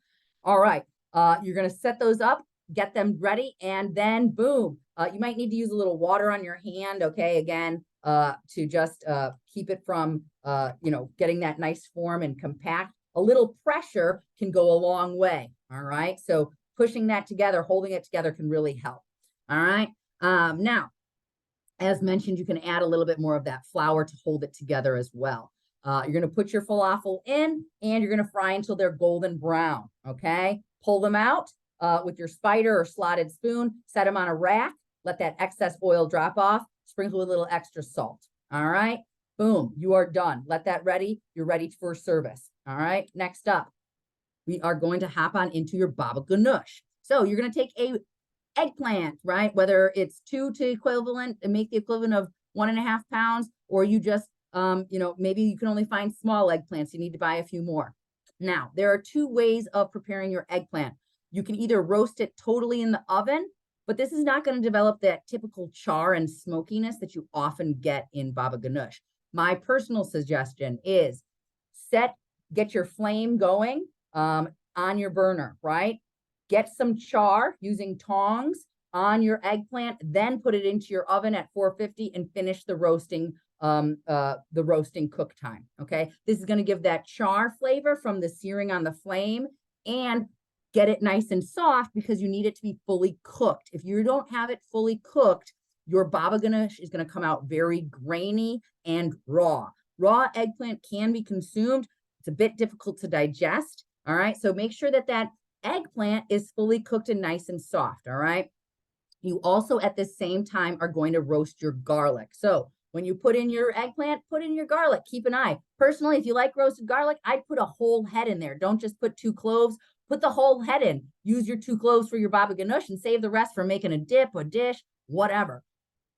All right. You're going to set those up, get them ready, and then boom. You might need to use a little water on your hand. Okay. Again, to just keep it from, getting that nice form and compact. A little pressure can go a long way. All right. So pushing that together, holding it together can really help. All right. Now, as mentioned, you can add a little bit more of that flour to hold it together as well. You're going to put your falafel in and you're going to fry until they're golden brown. Okay. Pull them out with your spider or slotted spoon, set them on a rack, let that excess oil drop off, sprinkle with a little extra salt. All right. Boom. You are done. Let that ready. You're ready for service. All right. Next up, we are going to hop on into your baba ganoush. So you're going to take a eggplant, right? Whether it's 2 to equivalent and make the equivalent of 1.5 pounds, or you just, maybe you can only find small eggplants. You need to buy a few more. Now, there are 2 ways of preparing your eggplant. You can either roast it totally in the oven, but this is not going to develop that typical char and smokiness that you often get in baba ganoush. My personal suggestion is get your flame going on your burner, right? Get some char using tongs on your eggplant, then put it into your oven at 450 and finish the roasting cook time. Okay. This is going to give that char flavor from the searing on the flame and get it nice and soft because you need it to be fully cooked. If you don't have it fully cooked, your baba ganoush is going to come out very grainy and raw. Raw eggplant can be consumed. It's a bit difficult to digest. All right. So make sure that eggplant is fully cooked and nice and soft. All right. You also at the same time are going to roast your garlic. So when you put in your eggplant, put in your garlic. Keep an eye. Personally, if you like roasted garlic, I'd put a whole head in there. Don't just put 2 cloves. Put the whole head in. Use your 2 cloves for your baba ganoush and save the rest for making a dip, a dish, whatever.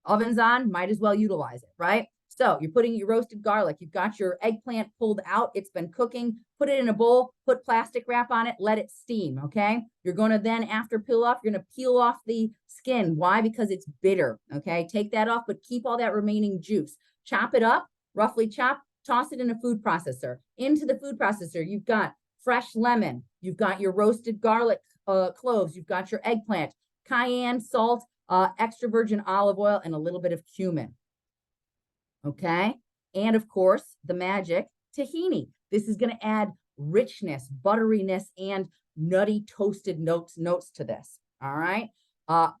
Oven's on, might as well utilize it, right? So you're putting your roasted garlic. You've got your eggplant pulled out. It's been cooking. Put it in a bowl. Put plastic wrap on it. Let it steam, okay? You're going to then, after peel off, you're going to peel off the skin. Why? Because it's bitter, okay? Take that off, but keep all that remaining juice. Chop it up, roughly chop, toss it in a food processor. Into the food processor, you've got fresh lemon. You've got your roasted garlic cloves, you've got your eggplant, cayenne, salt, extra virgin olive oil, and a little bit of cumin. Okay. And of course, the magic tahini. This is going to add richness, butteriness, and nutty toasted notes to this. All right.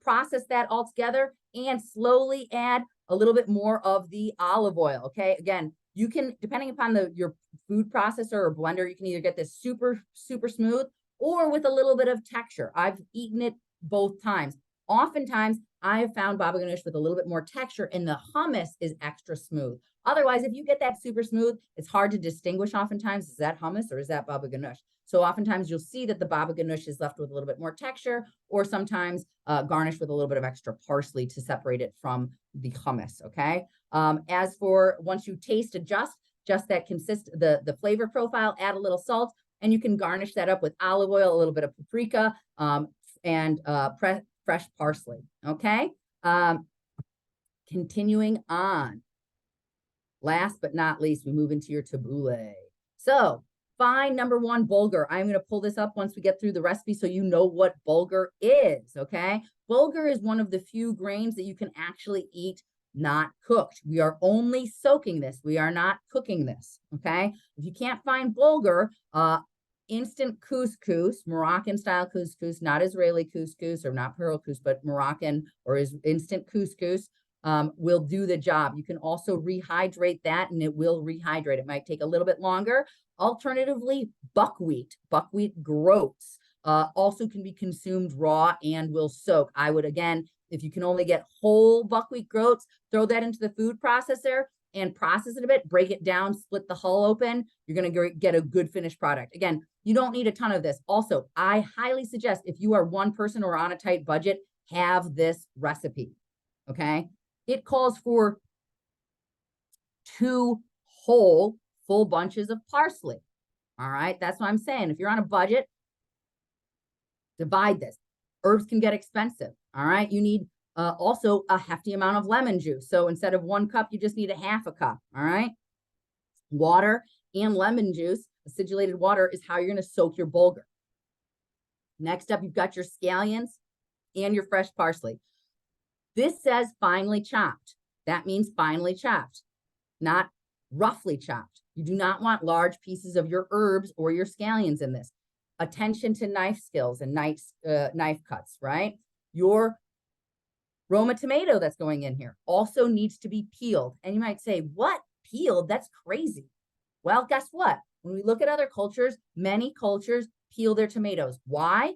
Process that all together and slowly add a little bit more of the olive oil. Okay. Again, you can, depending upon your food processor or blender, you can either get this super, super smooth or with a little bit of texture. I've eaten it both times. Oftentimes, I have found baba ganoush with a little bit more texture, and the hummus is extra smooth. Otherwise, if you get that super smooth, it's hard to distinguish oftentimes, is that hummus or is that baba ganoush? So oftentimes you'll see that the baba ganoush is left with a little bit more texture, or sometimes garnished with a little bit of extra parsley to separate it from the hummus, okay? As for once you taste, adjust that the flavor profile, add a little salt, and you can garnish that up with olive oil, a little bit of paprika, and fresh parsley, okay? Continuing on. Last but not least, we move into your tabbouleh. So find number one, bulgur. I'm going to pull this up once we get through the recipe so you know what bulgur is, okay? Bulgur is one of the few grains that you can actually eat not cooked. We are only soaking this. We are not cooking this, okay? If you can't find bulgur, instant couscous, Moroccan-style couscous, not Israeli couscous or not pearl couscous, but Moroccan or instant couscous, will do the job. You can also rehydrate that, and it will rehydrate. It might take a little bit longer. Alternatively, buckwheat groats also can be consumed raw and will soak. I would, again, if you can only get whole buckwheat groats, throw that into the food processor and process it a bit, break it down, split the hull open. You're going to get a good finished product. Again, you don't need a ton of this. Also, I highly suggest if you are one person or on a tight budget, have this recipe, okay? It calls for 2 whole full bunches of parsley. All right, that's what I'm saying. If you're on a budget, divide this. Herbs can get expensive. All right, you need also a hefty amount of lemon juice. So instead of 1 cup, you just need a half a cup. All right, water and lemon juice, acidulated water, is how you're going to soak your bulgur. Next up, you've got your scallions and your fresh parsley. This says finely chopped. That means finely chopped, not roughly chopped. You do not want large pieces of your herbs or your scallions in this. Attention to knife skills and knife cuts, right? Your Roma tomato that's going in here also needs to be peeled. And you might say, what? Peeled? That's crazy. Well, guess what? When we look at other cultures, many cultures peel their tomatoes. Why?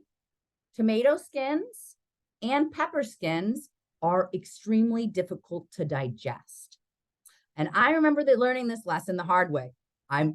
Tomato skins and pepper skins are extremely difficult to digest. And I remember learning this lesson the hard way.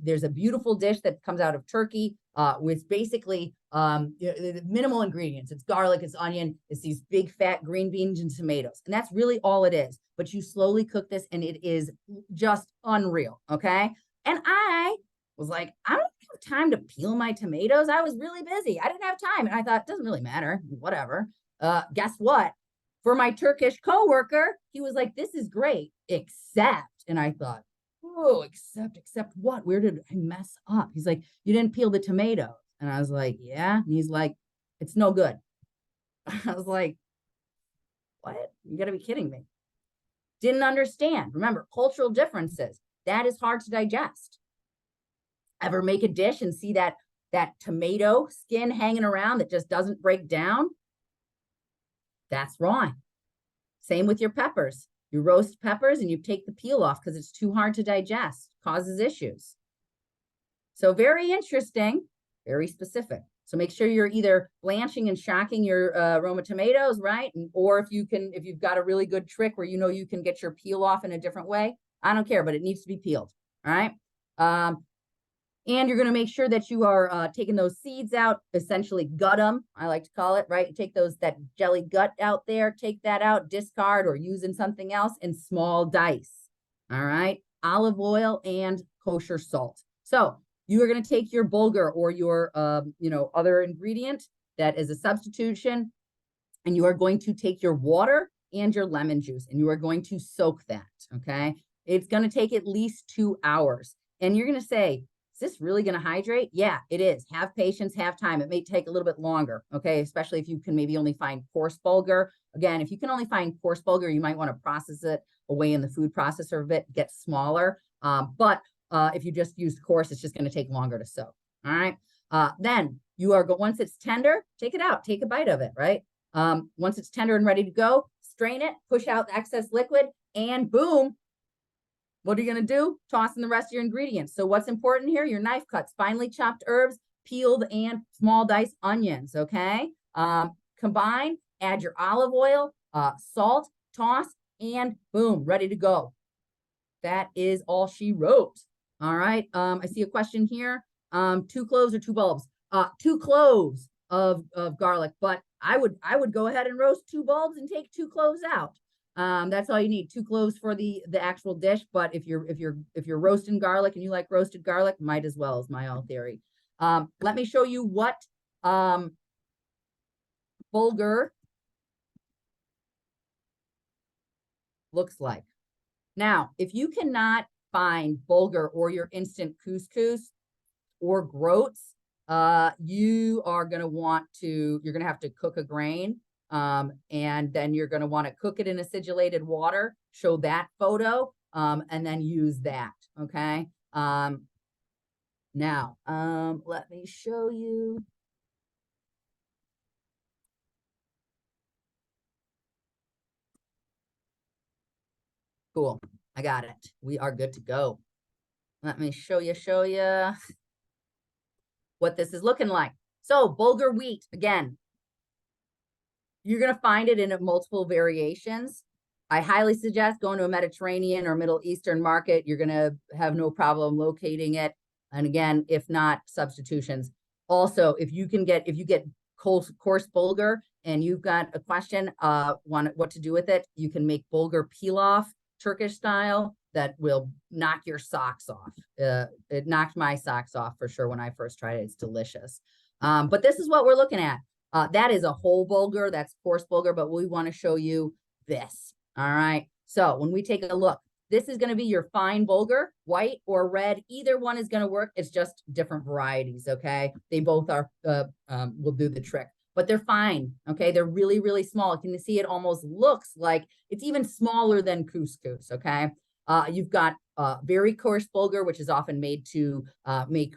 There's a beautiful dish that comes out of Turkey with basically minimal ingredients. It's garlic, it's onion, it's these big fat green beans and tomatoes. And that's really all it is. But you slowly cook this and it is just unreal, okay? And I was like, I don't have time to peel my tomatoes. I was really busy. I didn't have time. And I thought, it doesn't really matter, whatever. Guess what? For my Turkish coworker, he was like, this is great, except, and I thought, oh, except what? Where did I mess up? He's like, you didn't peel the tomatoes. And I was like, yeah. And he's like, it's no good. I was like, what? You gotta be kidding me. Didn't understand. Remember, cultural differences. That is hard to digest. Ever make a dish and see that tomato skin hanging around that just doesn't break down? That's wrong. Same with your peppers. You roast peppers and you take the peel off because it's too hard to digest, causes issues. So very interesting, very specific. So make sure you're either blanching and shocking your Roma tomatoes, right? Or if you've got a really good trick where you can get your peel off in a different way, I don't care, but it needs to be peeled, all right? And you're going to make sure that you are taking those seeds out, essentially gut them, I like to call it, right? You take that jelly gut out there, take that out, discard or use in something else in small dice, all right? Olive oil and kosher salt. So you are going to take your bulgur or your, other ingredient that is a substitution, and you are going to take your water and your lemon juice, and you are going to soak that, okay? It's going to take at least 2 hours. And you're going to say, this really going to hydrate? Yeah, it is. Have patience, have time. It may take a little bit longer, okay? Especially if you can maybe only find coarse bulgur. Again, if you can only find coarse bulgur, you might want to process it away in the food processor a bit, get smaller. But if you just use coarse, it's just going to take longer to soak. All right. Then you are once it's tender, take it out, take a bite of it, right? Once it's tender and ready to go, strain it, push out the excess liquid, and boom. What are you going to do? Toss in the rest of your ingredients. So what's important here? Your knife cuts, finely chopped herbs, peeled and small diced onions, okay? Combine, add your olive oil, salt, toss, and boom, ready to go. That is all she wrote. All right. I see a question here. 2 cloves or 2 bulbs? 2 cloves of garlic, but I would go ahead and roast 2 bulbs and take 2 cloves out. That's all you need. 2 cloves for the actual dish. But if you're roasting garlic and you like roasted garlic, might as well, is my own theory. Let me show you what bulgur looks like. Now, if you cannot find bulgur or your instant couscous or groats, you are going to you're going to have to cook a grain. And then you're going to want to cook it in acidulated water, show that photo, and then use that. Okay. Now, let me show you. Cool. I got it. We are good to go. Let me show you what this is looking like. So bulgur wheat, again, you're going to find it in multiple variations. I highly suggest going to a Mediterranean or Middle Eastern market. You're going to have no problem locating it. And again, if not, substitutions. Also, if you get coarse bulgur and you've got a question, what to do with it, you can make bulgur pilaf, Turkish style, that will knock your socks off. It knocked my socks off for sure when I first tried it. It's delicious. But this is what we're looking at. That is a whole bulgur, that's coarse bulgur, but we want to show you this. All right. So when we take a look, this is going to be your fine bulgur, white or red. Either one is going to work. It's just different varieties. Okay. They both are, will do the trick, but they're fine. Okay. They're really, really small. You can see it almost looks like it's even smaller than couscous. Okay. You've got very coarse bulgur, which is often made to make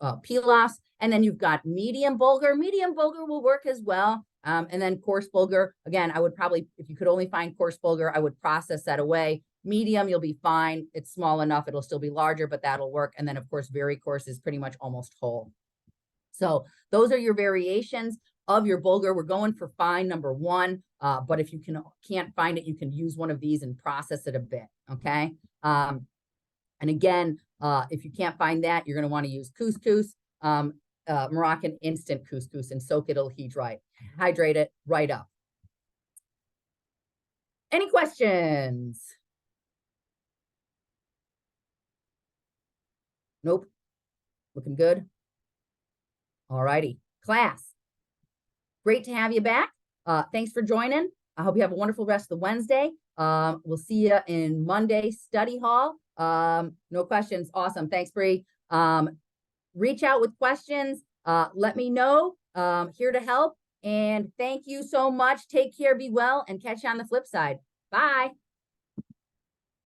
pilafs. And then you've got medium bulgur. Medium bulgur will work as well. And then coarse bulgur, again, I would probably, if you could only find coarse bulgur, I would process that away. Medium, you'll be fine. It's small enough. It'll still be larger, but that'll work. And then, of course, very coarse is pretty much almost whole. So those are your variations of your bulgur. We're going for fine, number 1. But if you can't find it, you can use one of these and process it a bit. Okay. And again, if you can't find that, you're going to want to use couscous. Moroccan instant couscous, and soak it, it'll hydrate it right up. Any questions? Nope. Looking good. All righty. Class, great to have you back. Thanks for joining. I hope you have a wonderful rest of the Wednesday. We'll see you in Monday study hall. No questions. Awesome. Thanks, Bree. Reach out with questions. Let me know. Here to help. And thank you so much. Take care, be well, and catch you on the flip side. Bye.